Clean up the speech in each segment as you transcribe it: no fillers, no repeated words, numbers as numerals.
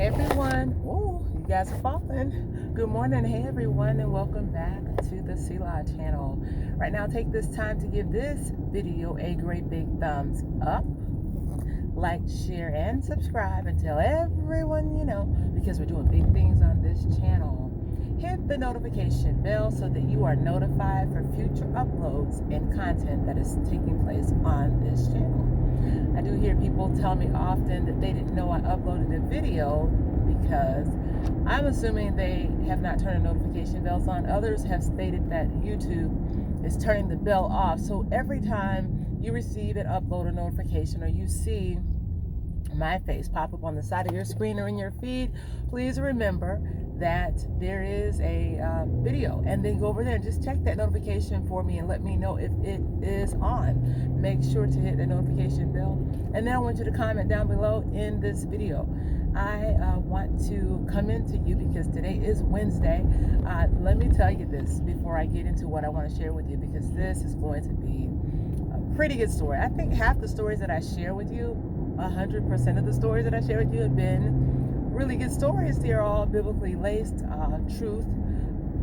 Hey everyone, ooh, you guys are falling. Good morning, hey everyone, and welcome back to the Selah channel. Right now, take this time to give this video a great big thumbs up, like, share, and subscribe, and tell everyone you know, because we're doing big things on this channel. Hit the notification bell so that you are notified for future uploads and content that is taking place on this channel. I do hear people tell me often that they didn't know I uploaded a video because I'm assuming they have not turned the notification bells on. Others have stated that YouTube is turning the bell off. So every time you receive an upload or notification, or you see my face pop up on the side of your screen or in your feed, please remember that there is a video, and then go over there and just check that notification for me and let me know if it is on. Make sure to hit the notification bell, and then I want you to comment down below in this video. I want to come into you because today is Wednesday. Let me tell you this before I get into what I want to share with you, because this is going to be a pretty good story. I think half the stories that I share with you, 100% of the stories that I share with you have been really good stories. They're all biblically laced, truth,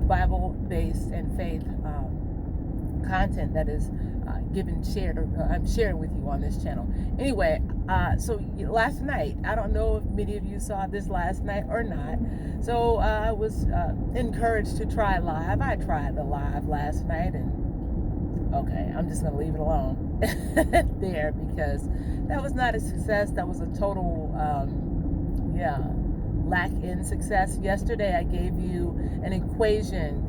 Bible-based, and faith content that is shared, or I'm sharing with you on this channel. Anyway, so last night, I don't know if many of you saw this last night or not. So I was encouraged to try live. I tried the live last night, and okay, I'm just gonna leave it alone there, because that was not a success. That was a total lack in success. Yesterday I gave you an equation,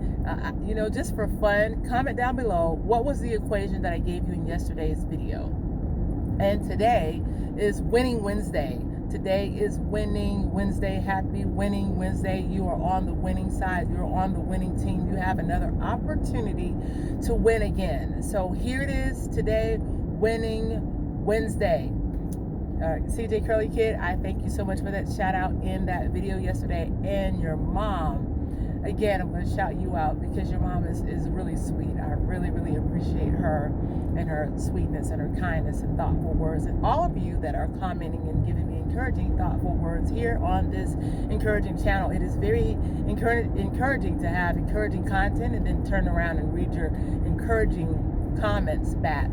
just for fun. Comment down below, what was the equation that I gave you in yesterday's video? And today is Winning Wednesday. Today is Winning Wednesday. Happy Winning Wednesday. You are on the winning side. You're on the winning team. You have another opportunity to win again. So here it is today, Winning Wednesday. CJ Curly Kid, I thank you so much for that shout out in that video yesterday. And your mom, again, I'm going to shout you out because your mom is really sweet. I really appreciate her and her sweetness and her kindness and thoughtful words. And all of you that are commenting and giving me encouraging, thoughtful words here on this encouraging channel. It is very encouraging to have encouraging content and then turn around and read your encouraging comments back.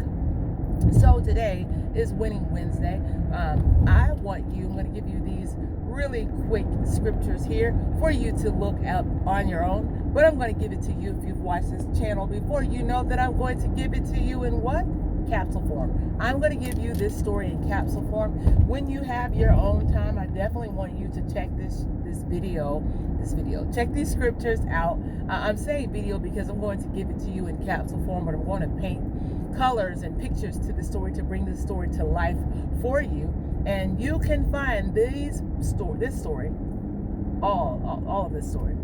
So today is Winning Wednesday. I'm going to give you these really quick scriptures here for you to look up on your own. But I'm going to give it to you if you've watched this channel before. You know that I'm going to give it to you in what? Capsule form. I'm going to give you this story in capsule form. When you have your own time, I definitely want you to check this video. Check these scriptures out. I'm saying video because I'm going to give it to you in capsule form, but I'm going to paint colors and pictures to the story to bring the story to life for you. And you can find this story, all of this story,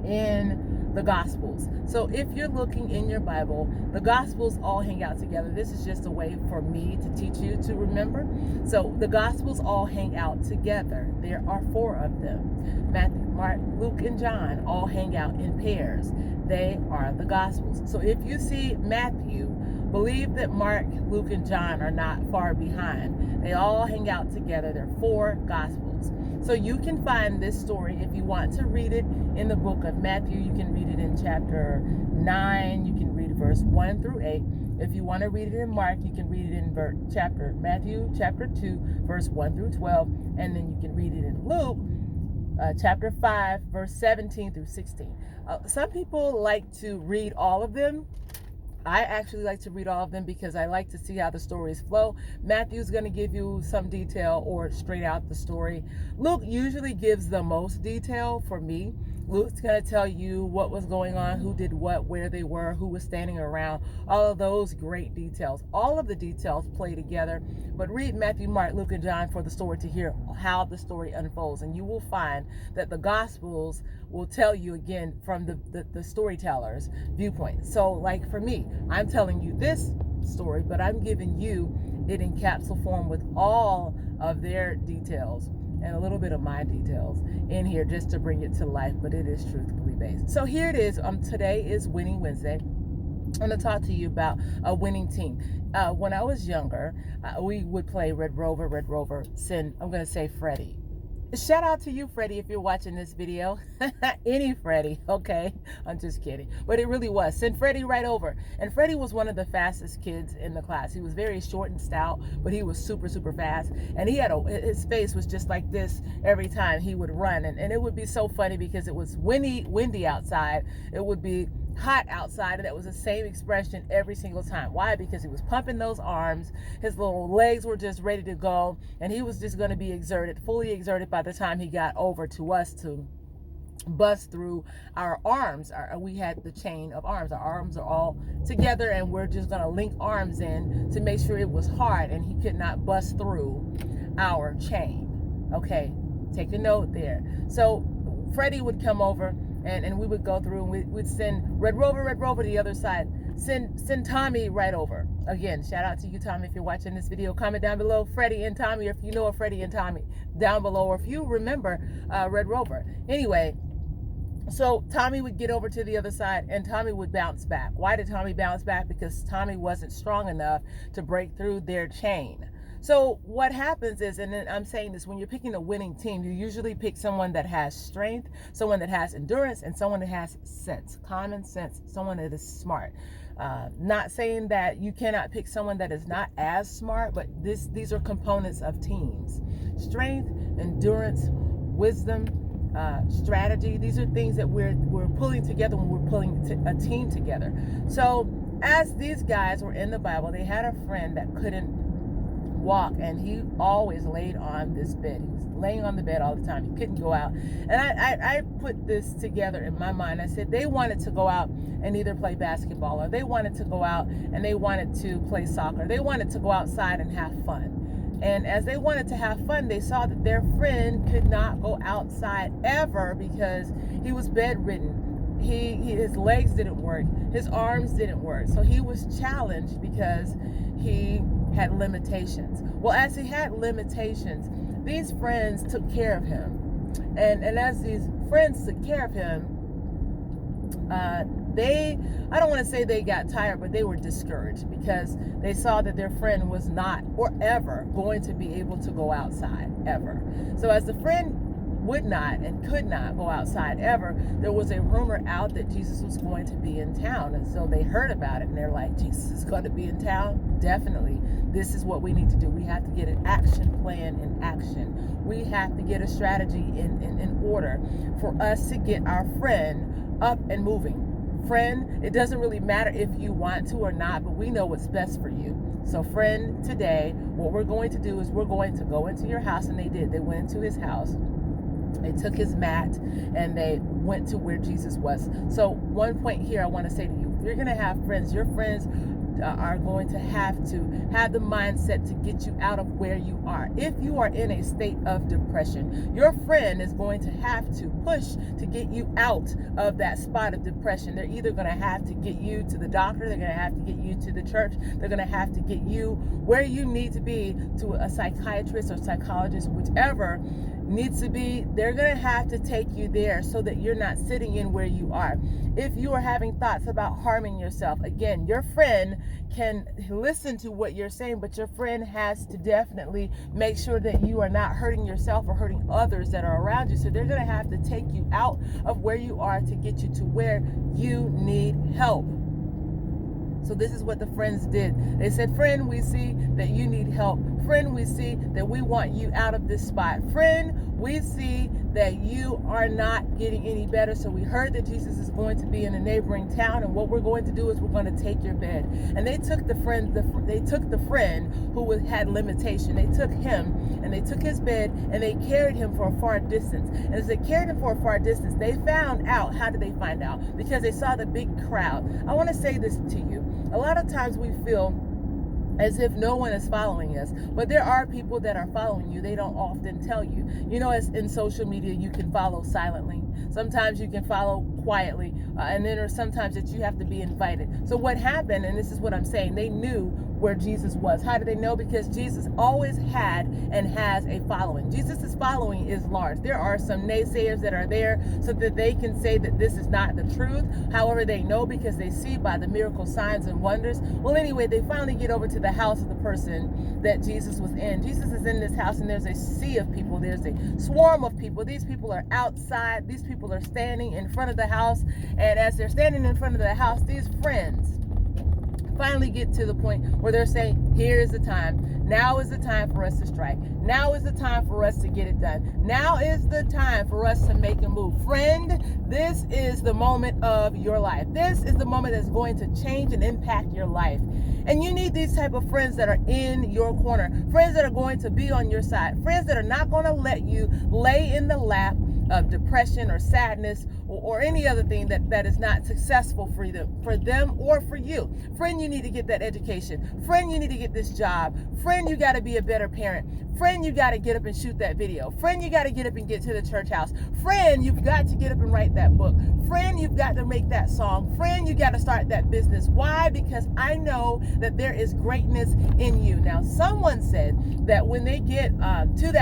in the Gospels. So if you're looking in your Bible, the Gospels all hang out together. This is just a way for me to teach you to remember. So the Gospels all hang out together. There are 4 of them. Matthew, Mark, Luke, and John all hang out in pairs. They are the Gospels. So if you see Matthew, believe that Mark, Luke, and John are not far behind. They all hang out together. There are 4 Gospels. So you can find this story if you want to read it in the book of Matthew. You can read it in chapter 9. You can read verse 1 through 8. If you want to read it in Mark, you can read it in Matthew chapter 2, verse 1 through 12. And then you can read it in Luke chapter 5, verse 17 through 16. Some people like to read all of them. I actually like to read all of them because I like to see how the stories flow. Matthew's going to give you some detail or straight out the story. Luke usually gives the most detail for me. Luke's going to tell you what was going on, who did what, where they were, who was standing around, all of those great details. All of the details play together, but read Matthew, Mark, Luke, and John for the story to hear how the story unfolds. And you will find that the Gospels will tell you again from the storyteller's viewpoint. So like for me, I'm telling you this story, but I'm giving you it in capsule form with all of their details and a little bit of my details in here just to bring it to life, but it is truthfully based. So here it is. Today is Winning Wednesday. I'm going to talk to you about a winning team. When I was younger, we would play Red Rover, send, I'm going to say Freddie. Shout out to you, Freddie, if you're watching this video. Any Freddie, okay? I'm just kidding. But it really was. Send Freddie right over. And Freddie was one of the fastest kids in the class. He was very short and stout, but he was super, super fast. And he had his face was just like this every time he would run. And it would be so funny because it was windy outside. It would be hot outside, and that was the same expression every single time. Why? Because he was pumping those arms, his little legs were just ready to go, and he was just going to be exerted, fully exerted by the time he got over to us to bust through our arms. We had the chain of arms. Our arms are all together, and we're just going to link arms in to make sure it was hard and he could not bust through our chain. Okay, take a note there. So Freddie would come over, and we would go through, and we'd send Red Rover to the other side. Send Tommy right over. Again, shout out to you, Tommy, if you're watching this video. Comment down below, Freddie and Tommy, or if you know of Freddie and Tommy down below, or if you remember Red Rover. Anyway, so Tommy would get over to the other side, and Tommy would bounce back. Why did Tommy bounce back? Because Tommy wasn't strong enough to break through their chain. So what happens is, and then I'm saying this, when you're picking a winning team, you usually pick someone that has strength, someone that has endurance, and someone that has sense, common sense, someone that is smart. Not saying that you cannot pick someone that is not as smart, but these are components of teams. Strength, endurance, wisdom, strategy. These are things that we're pulling together when we're pulling a team together. So as these guys were in the Bible, they had a friend that couldn't walk, and he always laid on this bed. He was laying on the bed all the time. He couldn't go out. And I put this together in my mind. I said they wanted to go out and either play basketball, or they wanted to go out and they wanted to play soccer. They wanted to go outside and have fun. And as they wanted to have fun, they saw that their friend could not go outside ever because he was bedridden. His legs didn't work, his arms didn't work. So he was challenged because he had limitations. Well, as he had limitations, these friends took care of him. And as these friends took care of him, I don't want to say they got tired, but they were discouraged because they saw that their friend was not or ever going to be able to go outside ever. So as the friend would not and could not go outside ever, there was a rumor out that Jesus was going to be in town. And so they heard about it, and they're like, Jesus is going to be in town? Definitely. This is what we need to do. We have to get an action plan in action. We have to get a strategy in order for us to get our friend up and moving. Friend, it doesn't really matter if you want to or not, but we know what's best for you. So friend, today, what we're going to do is we're going to go into your house, and they did. They went into his house. They took his mat and they went to where Jesus was. So one point here I want to say to you, if you're going to have friends, your friends are going to have the mindset to get you out of where you are. If you are in a state of depression, your friend is going to have to push to get you out of that spot of depression. They're either going to have to get you to the doctor, they're going to have to get you to the church, they're going to have to get you where you need to be, to a psychiatrist or psychologist, whichever needs to be. They're going to have to take you there so that you're not sitting in where you are. If you are having thoughts about harming yourself, again, your friend can listen to what you're saying, but your friend has to definitely make sure that you are not hurting yourself or hurting others that are around you. So they're going to have to take you out of where you are to get you to where you need help. So this is what the friends did. They said, friend, we see that you need help. Friend, we see that we want you out of this spot. Friend, we see that you are not getting any better. So we heard that Jesus is going to be in a neighboring town, and what we're going to do is we're going to take your bed. And they took the friend who had limitation. They took him and they took his bed and they carried him for a far distance. And as they carried him for a far distance, they found out. How did they find out? Because they saw the big crowd. I want to say this to you. A lot of times we feel as if no one is following us, but there are people that are following you. They don't often tell you. You know, as in social media, you can follow silently. Sometimes you can follow quietly, and then there's sometimes that you have to be invited. So what happened, and this is what I'm saying, they knew where Jesus was. How did they know? Because Jesus always had and has a following. Jesus' following is large. There are some naysayers that are there so that they can say that this is not the truth. However, they know because they see by the miracle signs and wonders. Well, anyway, they finally get over to the house of the person that Jesus was in. Jesus is in this house, and there's a sea of people. There's a swarm of people. These people are outside. These people are standing in front of the house. And as they're standing in front of the house, these friends finally get to the point where they're saying, here is the time. Now is the time for us to strike. Now is the time for us to get it done. Now is the time for us to make a move. Friend, this is the moment of your life. This is the moment that's going to change and impact your life. And you need these type of friends that are in your corner. Friends that are going to be on your side. Friends that are not going to let you lay in the lap of depression or sadness or any other thing that is not successful for them or for you. Friend, you need to get that education. Friend, you need to get this job. Friend, you got to be a better parent. Friend, you got to get up and shoot that video. Friend, you got to get up and get to the church house. Friend, you've got to get up and write that book. Friend, you've got to make that song. Friend, you got to start that business. Why? Because I know that there is greatness in you. Now, someone said that when they get to that